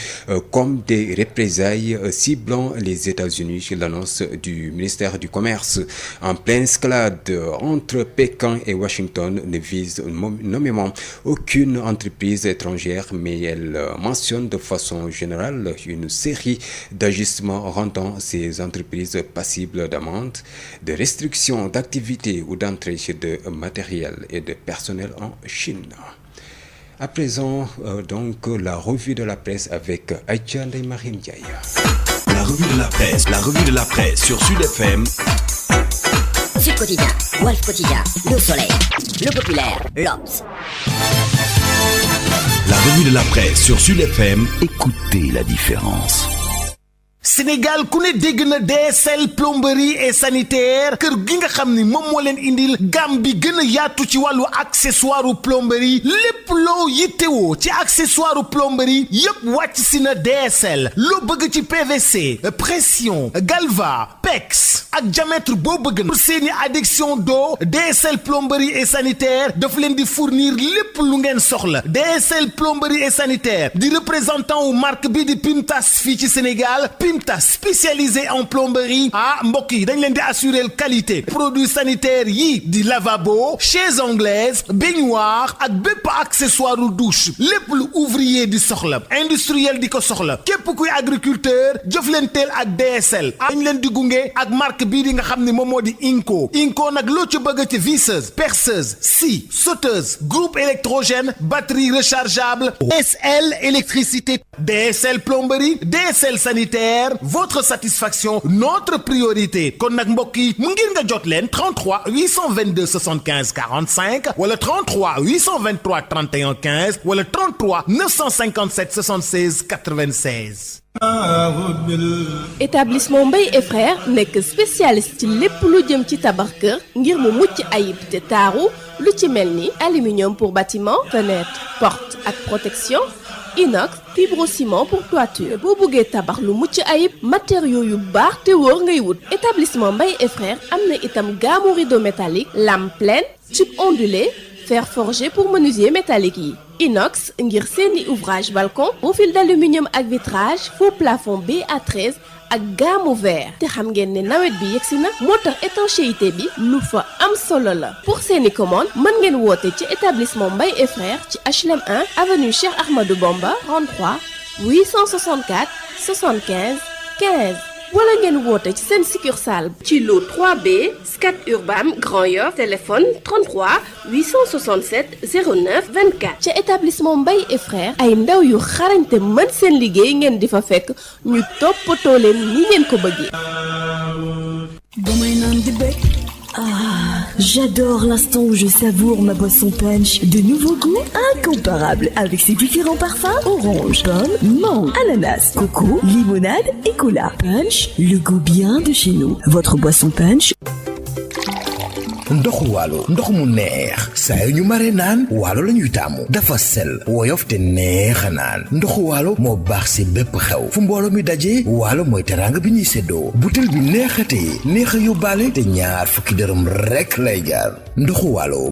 comme des représailles ciblant les États-Unis. L'annonce du ministère du Commerce en pleine escalade entre Pékin et Washington ne vise nommément aucune entreprise étrangère, mais elle mentionne de façon générale une série d'ajustements rendant ces entreprises passibles d'amendes, de restrictions d'activité ou d'entrée de matériel et de personnel en Chine. À présent, donc, la revue de la presse avec Aïcha Ndeye-Marie Ndiaye. La revue de la presse sur Sud FM. Sud Quotidien, Wolf Quotidien, Le Soleil, Le Populaire, l'Obs. La revue de la presse sur Sud FM. Écoutez la différence. Sénégal ku ne dégg na DSL plomberie et sanitaire kër gi nga xam ni moom moo leen indil gam bi gën a yaatu ci wàllu accessoire plomberie lépp loo yittewoo ci accessoire plomberie yépp wàcc si na DSL loo bëgg ci PVC pression galva PEX ak diamètre boo bëgg na pour seeni adduction d'eau DSL plomberie et sanitaire daf leen di fournir lépp lu ngeen soxla DSL plomberie et sanitaire di représentant wu marque bi di Pimtas fii ci Sénégal Pimtas spécialisé en plomberie mbokk yi dañ leen di assurer qualité produits sanitaires yi di lavabo chaises anglaises baignoire ak bépp accessoire douche lépp lu ouvrier di soxla industriel di ko soxla képp kuy agriculteur jëflanteel ak DSL dañ leen di gunge ak marque bii di nga xam ne moom moo di Inco nag loo ci bëgg ci visseuse perceuse scie sauteuse groupe électrogène batterie rechargeable DSL électricité DSL plomberie DSL sanitaire votre satisfaction notre priorité kon nag mbokk yi mu ngir nga jot leen 33 822 75 45 wala 33 823 31 15 wala 33 957 76 96. Établissement Mbaye et Frères nekk spécialiste ci lépp lu jëm ci tabax kër ngir mu mucc ayib te taaru lu ci mel ni aluminium pour bâtiment fenêtre porte ak protection inox, fibrociment pour toiture. boo bëggee tabax lu mucc ayib matériaux yu baax te wóor ngay wut. établissement Mbaye et frères am na itam gamme rideau métallique, lame pleine, tube ondulé, fer forgé pour menuisier métallique yi. inox ngir seeni ouvrage balcon, profil d'aluminium ak vitrage, faux plafond BA13 ak gamme vert. te xam ngeen ne nawet bi yegsi na moo tax étanchéité bi lu fa am solo la. pour seeni commande mën ngeen woote ci établissement Mbaye et frères ci HLM 1 avenue Cheikh Ahmadou Bamba 33 864 75 15 wala ngeen woote ci seen succursale ci lot 3B Scat Urbam Grand Yoff téléphone 33 867 09 24. ca établissement Mbaye et frères ay ndaw yu xarañte mën seen liggéey ngeen di fa fekk ñu toppatoo leen ni ngeen ko bëggee. Ah, j'adore l'instant où je savoure ma boisson punch. De nouveaux goûts incomparables avec ses différents parfums: orange, pomme, mangue, ananas, coco, limonade et cola. Punch, le goût bien de chez nous. Votre boisson punch. ndoxu waalo ndox mu neex saa yu ñu mare naan waalo la ñuy taamu dafa sel woyof te neex a naan ndoxu waalo moo baax si bépp xew fu mbooloo mi daje waalo mooy teraanga bi ñuy séddoo butel bi neexatee neex a yóbbaale te ñaar fukki dërëm rekk lay jaar ndoxu waalo.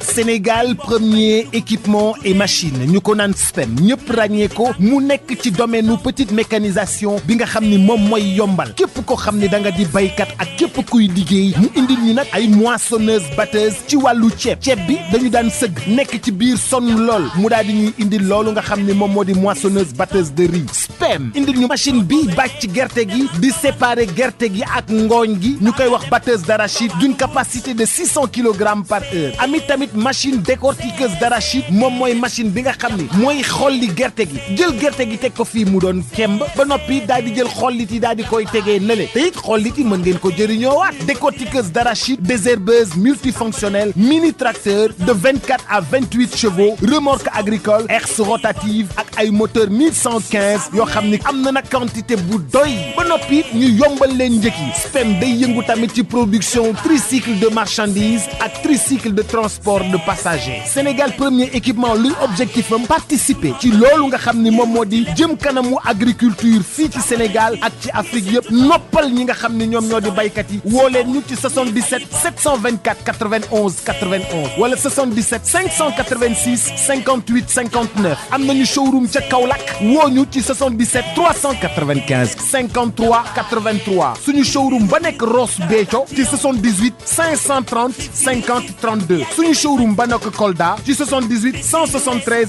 Sénégal premier équipement et machine ñu ko naan SPEM ñëpp ràññee ko mu nekk ci domaine petite mécanisation bi nga xam ni moom mooy yombal képp ko xam ni da nga di baykat ak képp kuy liggéey mu indil ñu nag ay moissonneuse batteuse ci wàllu ceeb bi dañu daan sëgg nekk ci biir sonn lool mu daal di ñuy indil loolu nga xam ni moom moo di moissonneuse batteuse de riz. SPEM indil ñu machine bi bàcc gerte gi di séparer gerte gi ak ngooñ gi ñu koy wax batteuse d'arachide d'une capacité de 600 kg par heure. amit tamit machine décortiqueuse d'arachide moom mooy machine bi nga xam ni mooy xolli gerte gi jël gerte gi teg ko fii mu doon kemb ba noppi daal di jël xollit yi daal di koy tegee nële te it xollit yi mën ngeen ko jëriñoowaat. décortiqueuse d'arachide, désherbeuse multifonctionnelle, mini tracteur de 24 à 28 chevaux, remorque agricole, herse rotative ak ay moteur 1115 yoo xam ni am na nag quantité bu doy ba noppi ñu yombal leen njëkk yi. SPEM day yëngu tamit ci production tricycle de marchandises ak tricycle de transport de passagers. Sénégal premier équipement luy objectif am participer ci loolu nga xam ni moom moo di jëm kanamu agriculture fii ci Sénégal ak ci Afrique yëpp noppal ñi nga xam ni ñoom ñoo di baykat yi woo leen ñu ci 77 724 91 91 wala 77 586 58 59 am nañu showroom ca Kaolack woo ñu ci 77 395 53 83 suñu showroom ba nekk Ross Béthio ci 78 530 50 32 suñu showroom ba nekk Kolda ci 78 173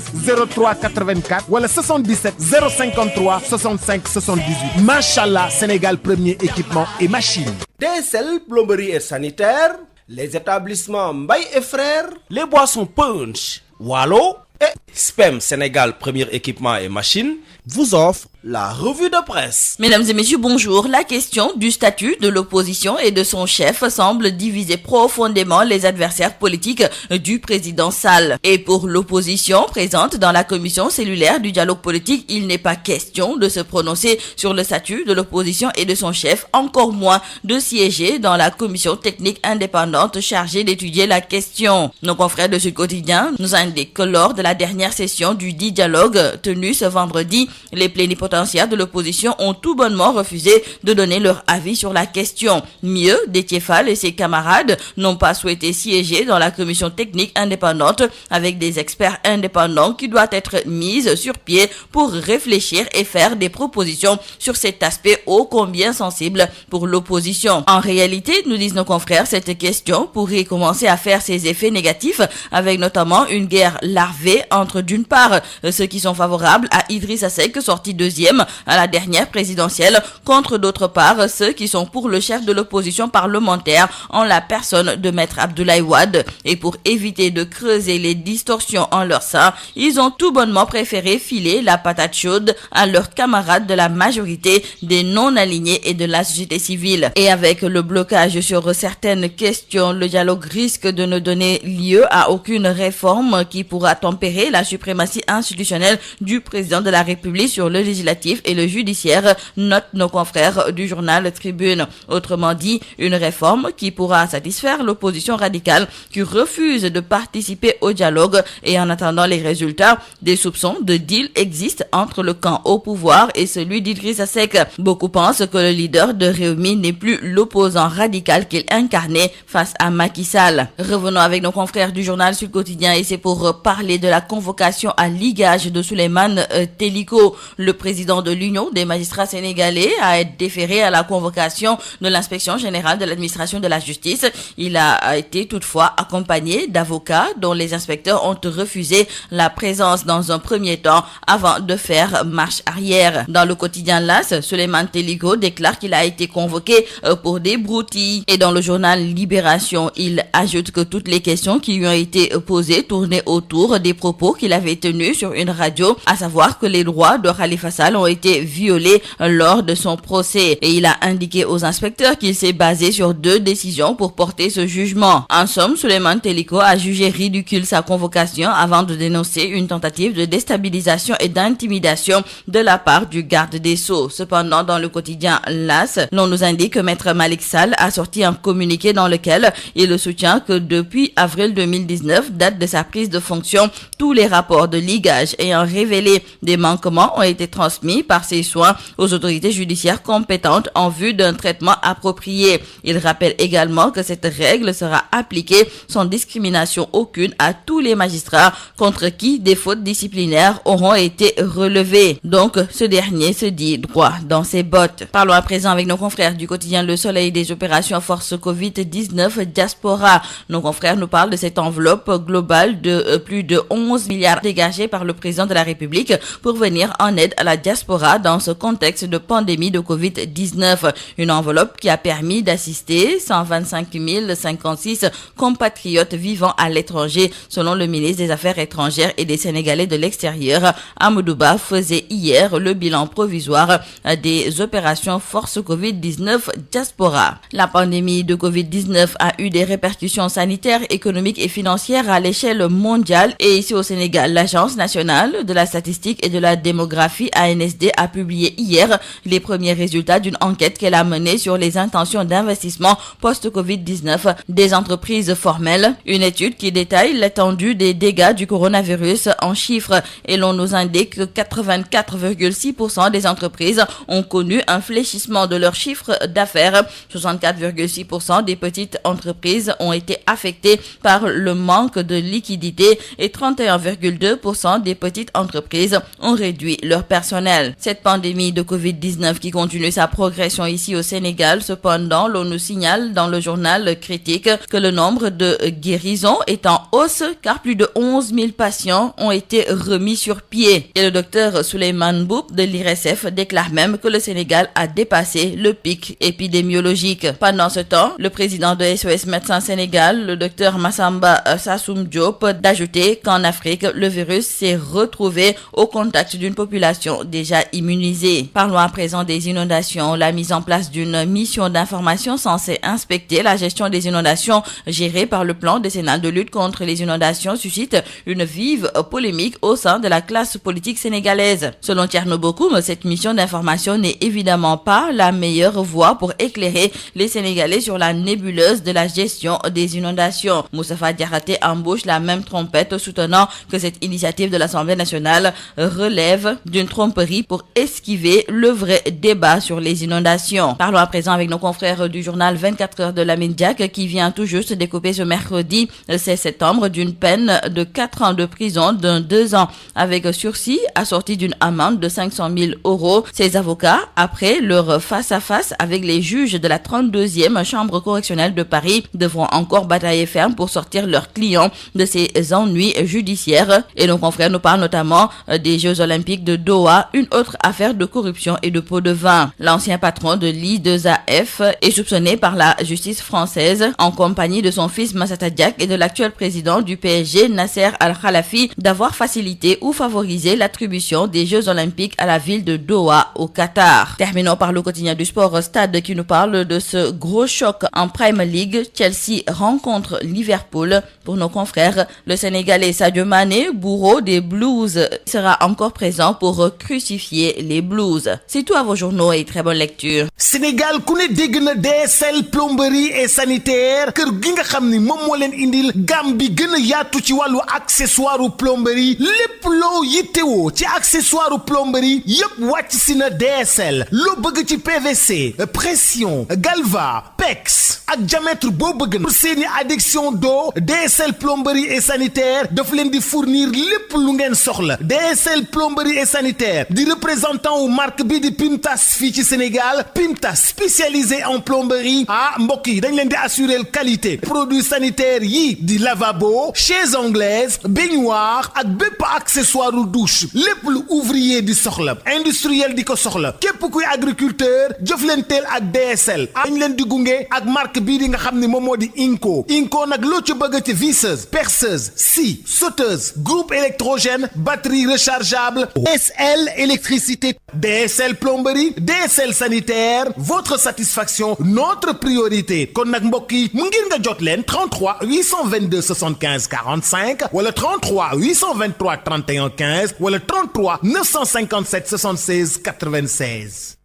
03 84 wala 77 053 65 78 machallah Sénégal premier équipement et machine. DSL plomberie et sanitaire, les établissements Mbaye et frères, les boissons punch, Waalo et SPEM Sénégal premier équipement et machine vous offre la revue de presse. Mesdames et messieurs, bonjour. La question du statut de l'opposition et de son chef semble diviser profondément les adversaires politiques du président Sall. Et pour l'opposition présente dans la commission cellulaire du dialogue politique, il n'est pas question de se prononcer sur le statut de l'opposition et de son chef, encore moins de siéger dans la commission technique indépendante chargée d'étudier la question. Nos confrères de Sud Quotidien nous indiquent que lors de la dernière session du dit dialogue tenue ce vendredi, les plénipotentiaires de l'opposition ont tout bonnement refusé de donner leur avis sur la question. Mieux, Déthié Fall et ses camarades n'ont pas souhaité siéger dans la commission technique indépendante avec des experts indépendants qui doivent être mis sur pied pour réfléchir et faire des propositions sur cet aspect ô combien sensible pour l'opposition. En réalité, nous disent nos confrères, cette question pourrait commencer à faire ses effets négatifs avec notamment une guerre larvée entre d'une part ceux qui sont favorables à Idrissa Seck sorti deuxième à la dernière présidentielle contre d'autre part ceux qui sont pour le chef de l'opposition parlementaire en la personne de Maître Abdoulaye Wade. Et pour éviter de creuser les distorsions en leur sein, ils ont tout bonnement préféré filer la patate chaude à leurs camarades de la majorité, des non-alignés et de la société civile. Et avec le blocage sur certaines questions, le dialogue risque de ne donner lieu à aucune réforme qui pourra tempérer la suprématie institutionnelle du président de la République sur le législatif législatif et le judiciaire, notent nos confrères du journal Tribune. Autrement dit, une réforme qui pourra satisfaire l'opposition radicale qui refuse de participer au dialogue et en attendant les résultats, des soupçons de deal existent entre le camp au pouvoir et celui d'Idrissa Seck. Beaucoup pensent que le leader de Rewmi n'est plus l'opposant radical qu'il incarnait face à Macky Sall. Revenons avec nos confrères du journal Sud Quotidien et c'est pour parler de la convocation à ligage de Souleymane Teliko. Le président de l'Union des magistrats sénégalais a été déféré à la convocation de l'inspection générale de l'administration de la justice. Il a été toutefois accompagné d'avocats dont les inspecteurs ont refusé la présence dans un premier temps avant de faire marche arrière. Dans le quotidien LAS, Souleymane Teliko déclare qu'il a été convoqué pour des broutilles. Et dans le journal Libération, il ajoute que toutes les questions qui lui ont été posées tournaient autour des propos qu'il avait tenus sur une radio, à savoir que les droits de Khalifa Sall ont été violés lors de son procès. Et il a indiqué aux inspecteurs qu'il s'est basé sur 2 décisions pour porter ce jugement. En somme, Souleymane Teliko a jugé ridicule sa convocation avant de dénoncer une tentative de déstabilisation et d'intimidation de la part du garde des Sceaux. Cependant, dans le quotidien LAS, l'on nous indique que Maître Malick Sall a sorti un communiqué dans lequel il soutient que depuis avril 2019, date de sa prise de fonction, tous les rapports de ligage ayant révélé des manquements ont été transmis par ses soins aux autorités judiciaires compétentes en vue d'un traitement approprié. Il rappelle également que cette règle sera appliquée sans discrimination aucune à tous les magistrats contre qui des fautes disciplinaires auront été relevées. Donc, ce dernier se dit droit dans ses bottes. Parlons à présent avec nos confrères du quotidien Le Soleil des opérations force Covid-19 diaspora. Nos confrères nous parlent de cette enveloppe globale de plus de 11 milliards dégagés par le président de la République pour venir en aide à la diaspora dans ce contexte de pandémie de Covid-19. Une enveloppe qui a permis d'assister 125 056 compatriotes vivant à l'étranger, selon le ministre des Affaires étrangères et des Sénégalais de l'extérieur. Amadou Ba faisait hier le bilan provisoire des opérations force Covid-19 diaspora. La pandémie de Covid-19 a eu des répercussions sanitaires, économiques et financières à l'échelle mondiale et ici au Sénégal, l'Agence nationale de la statistique et de la démographie ANSD a publié hier les premiers résultats d'une enquête qu'elle a menée sur les intentions d'investissement post-Covid-19 des entreprises formelles. Une étude qui détaille l'étendue des dégâts du coronavirus en chiffres et l'on nous indique que 84,6% des entreprises ont connu un fléchissement de leur chiffre d'affaires. 64,6% des petites entreprises ont été affectées par le manque de liquidité et 31,2% des petites entreprises ont réduit leur personnel. Cette pandémie de Covid-19 qui continue sa progression ici au Sénégal, cependant, l'on nous signale dans le journal Critique que le nombre de guérisons est en hausse car plus de 11 000 patients ont été remis sur pied. Et le docteur Souleymane Boub de l'IRSF déclare même que le Sénégal a dépassé le pic épidémiologique. Pendant ce temps, le président de SOS Médecins Sénégal, le docteur Massamba Sassoum Diop, d'ajouter qu'en Afrique, le virus s'est retrouvé au contact d'une population déjà immunisée. Parlons à présent des inondations. La mise en place d'une mission d'information censée inspecter la gestion des inondations gérée par le plan décennal de lutte contre les inondations suscite une vive polémique au sein de la classe politique sénégalaise. Selon Thierno Bokoum, cette mission d'information n'est évidemment pas la meilleure voie pour éclairer les Sénégalais sur la nébuleuse de la gestion des inondations. Moustapha Diakhaté embauche la même trompette, soutenant que cette initiative de l'Assemblée nationale relève d'une tromperie pour esquiver le vrai débat sur les inondations. Parlons à présent avec nos confrères du journal 24 heures de Lamine Diack qui vient tout juste découper ce mercredi 16 septembre d'une peine de 4 ans de prison d'un 2 ans avec sursis assorti d'une amende de 500 000 €. Ses avocats, après leur face-à-face avec les juges de la 32e chambre correctionnelle de Paris, devront encore batailler ferme pour sortir leurs clients de ces ennuis judiciaires. Et nos confrères nous parlent notamment des Jeux Olympiques de Doha, une autre affaire de corruption et de pots de vin. L'ancien patron de l'I2AF est soupçonné par la justice française, en compagnie de son fils Massata Diack et de l'actuel président du PSG, Nasser Al-Khalafi, d'avoir facilité ou favorisé l'attribution des Jeux Olympiques à la ville de Doha, au Qatar. Terminons par le quotidien du sport Stade qui nous parle de ce gros choc en Premier League. Chelsea rencontre Liverpool. Pour nos confrères, le Sénégalais Sadio Mané, bourreau des Blues, sera encore présent pour crucifier démultifier les blues. C'est tout à vos journaux et très bonne lecture. Sénégal ku ne dégg na DSL plomberie et sanitaire kër gi nga xam ni moom moo leen indil gamme bi gën a yaatu ci wàllu accessoire plomberie lépp loo yittewoo ci accessoire plomberie yépp wàcc si na DSL loo bëgg ci PVC pression galva pex ak diamètre boo bëgg na pour seeni adduction d'eau DSL plomberie et sanitaire daf leen di fournir lépp lu ngeen soxla DSL plomberie et sanitaire di représentant wu marque bi di Pimtas fii ci Sénégal Pimtas spécialisé en plomberie mbokk yi dañ leen di assurer qualité produits sanitaires yi di lavabo chaises anglaises baignoire ak bépp accessoire u douche lépp lu ouvrier di soxla industriel di ko soxla képp kuy agriculteur jëflanteel ak DSL dañ leen di gunge ak marque bii di nga xam ni moom moo di Inco nag loo ci bëgg ci visseuse perceuse scie sauteuse groupe électrogène batterie rechargeable DSL électricité DSL plomberie DSL sanitaire votre satisfaction notre priorité kon nag mbokk yi mu ngir nga jot leen 33 822 75 45 wala 33 823 31 15 wala 33 957 76 96.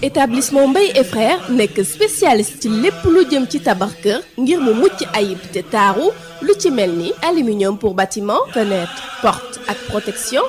Établissement Mbaye et Frères nekk spécialiste ci lépp lu jëm ci tabax kër ngir mu mucc ayib te taaru lu ci mel ni aluminium pour bâtiment fenêtre porte ak protection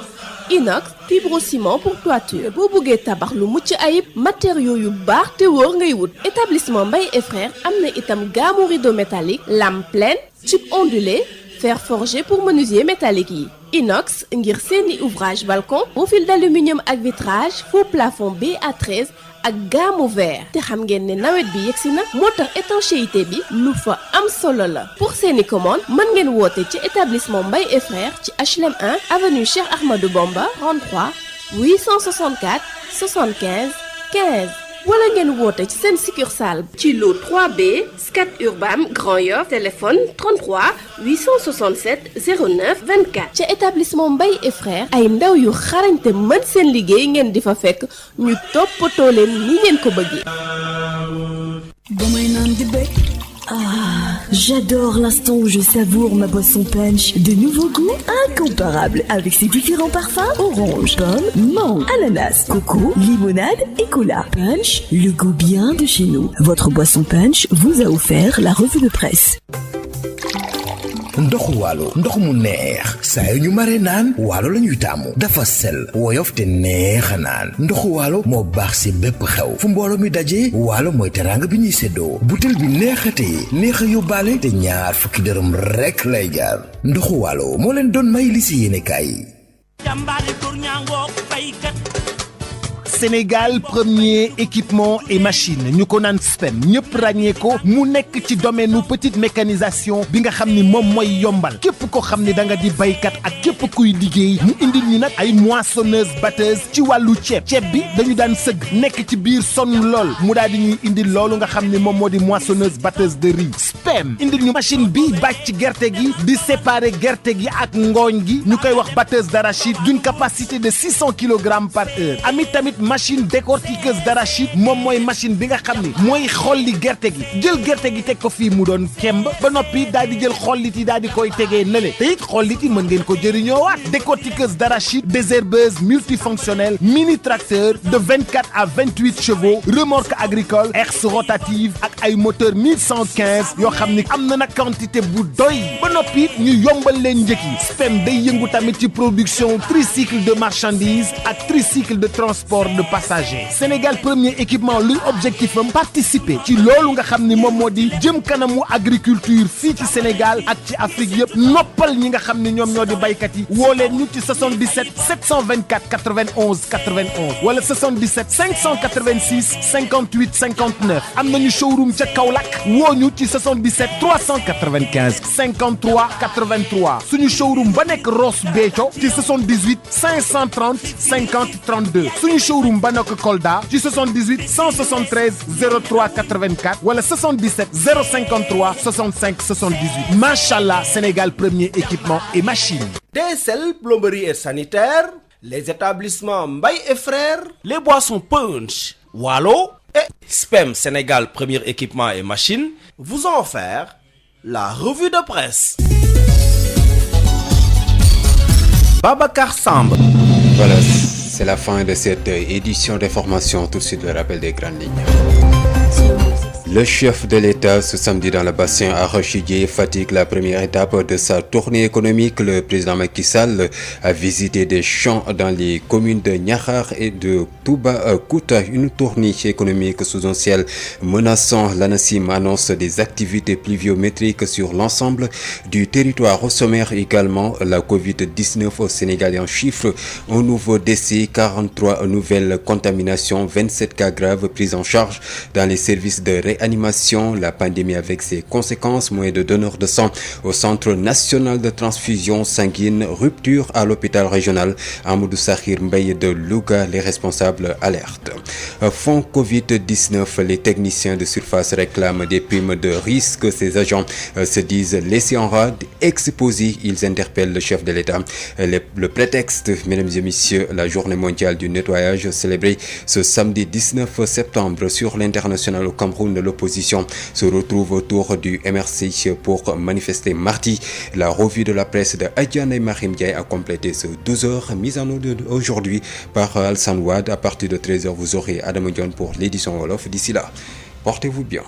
inox fibrociment pour toiture boo bëggee tabax lu mucc ayib matériaux yu baax te wóor ngay wut. Établissement Mbaye et Frères am na itam gamme rideau métallique lame pleine tube ondulé fer forgé pour menuisier métallique yi inox ngir seeni ouvrage balcon profil d'aluminium ak vitrage faux plafond BA13 ak gamme verre te xam ngeen ne nawet bi yegsi na moo tax étanchéité bi lu fa am solo la pour seeni commande mën ngeen woote ci établissement Mbaye et Frères ci HLM 1 avenue Cheikh Ahmadou Bamba 33 864 75 15 wala ngeen woote ci seen succursale ci lot 3B Scat Urbam Grand Yoff téléphone 33 867 09 24 ca établissement Mbaye et Frères ay ndaw yu xarañte mën seen liggéey ngeen di fa fekk ñu toppatoo leen ni ngeen ko bëggee. J'adore l'instant où je savoure ma boisson punch. De nouveaux goûts incomparables avec ses différents parfums orange, pomme, mangue, ananas, coco, limonade et cola. Punch, le goût bien de chez nous. Votre boisson punch vous a offert la revue de presse. ndoxu waalo ndox mu neex saa yu ñu mare naan waalo la ñuy taamu dafa sel woyof te neex a naan ndoxu waalo moo baax si bépp xew fu mbooloo mi dajee waalo mooy teraanga bi ñuy séddoo butel bi neexatee neex a yóbbaale te ñaar fukki dërëm rekk lay jaar ndoxu waalo moo leen doon may li si yéene kaay. Sénégal premier équipement et machine ñu ko naan SPEM ñëpp ràññee ko mu nekk ci domaine nu petite mécanisation bi nga xam ni moom mooy yombal képp ko xam ni da nga di baykat ak képp kuy liggéey mu indil ñu nag ay moissonneuse batteuse ci wàllu ceeb bi dañu daan sëgg nekk ci biir sonn lool mu daal di ñuy indil loolu nga xam ni moom moo di moissonneuse batteuse de riz SPEM indil ñu machine bi bàcc gerte gi di séparer gerte gi ak ngooñ gi ñu koy wax batteuse d'arachide d'une capacité de 600 kg par heure tamit machine décortiqueuse d'arachide moom mooy machine bi nga xam ni mooy xolli gerte gi jël gerte gi teg ko fii mu doon kemb ba noppi daal di jël xollit yi daal di koy tegee nële te it xollit yi mën ngeen ko jëriñoo waat décortiqueuse d'arachide désherbeuse multifonctionnelle mini tracteur de 24 à 28 chevaux remorque agricole herse rotative ak ay moteur 1115 yoo xam ni am na nag quantité bu doy ba noppi ñu yombal leen njëkk yi SPEM day yëngu tamit ci production tricycle de marchandises ak tricycle de transport de passagers Sénégal premier équipement luy objectif am participer ci loolu nga xam ni moom moo di jëm kanamu agriculture fii ci Sénégal ak ci Afrique yëpp noppal ñi nga xam ni ñoom ñoo di baykat yi woo leen ñu ci 77 724 91 91 wala 77 586 58 59 am nañu showroom ca Kaolack woo ñu ci 77 395 53 83 suñu showroom ba nekk Ross Béthio ci 78 530 50 32 suñu showroom ba nekk Kolda ci 78 173 03 84 wala 77 053 65 78 machallah Sénégal premier équipement et machine. DSL plomberie et sanitaire, les établissements Mbaye et Frères, les boissons Punch, Wallo et SPEM Sénégal premier équipement et machine vous ont offert la revue de presse. Babacar Samb. Voilà, c'est la fin de cette édition d'information. Tout de suite, le rappel des grandes lignes. Le chef de l'État ce samedi dans le bassin arachidier Fatick, la première étape de sa tournée économique. Le président Macky Sall a visité des champs dans les communes de Niakhar et de Toubacouta. Une tournée économique sous un ciel menaçant. L'ANACIM annonce des activités pluviométriques sur l'ensemble du territoire. Au sommaire également, la Covid-19 au Sénégal et en chiffres. Un nouveau décès, 43 nouvelles contaminations, 27 cas graves pris en charge dans les services de réanimation. La pandémie avec ses conséquences, moins de donneurs de sang au Centre national de transfusion sanguine, rupture à l'hôpital régional Amadou Sakhir Mbaye de Louga, les responsables alertent. Fonds Covid-19, les techniciens de surface réclament des primes de risque. Ces agents se disent laissés en rade, exposés. Ils interpellent le chef de l'État. Le prétexte, mesdames et messieurs, la journée mondiale du nettoyage célébrée ce samedi 19 septembre sur l'international au Cameroun. L'opposition se retrouve autour du MRC pour manifester mardi. La revue de la presse de Adjana et Mahim Diaye a complété ce 12h, mise en œuvre aujourd'hui par Alsan Wad. À partir de 13h, vous aurez Adam Dion pour l'édition Wolof. D'ici là, portez-vous bien.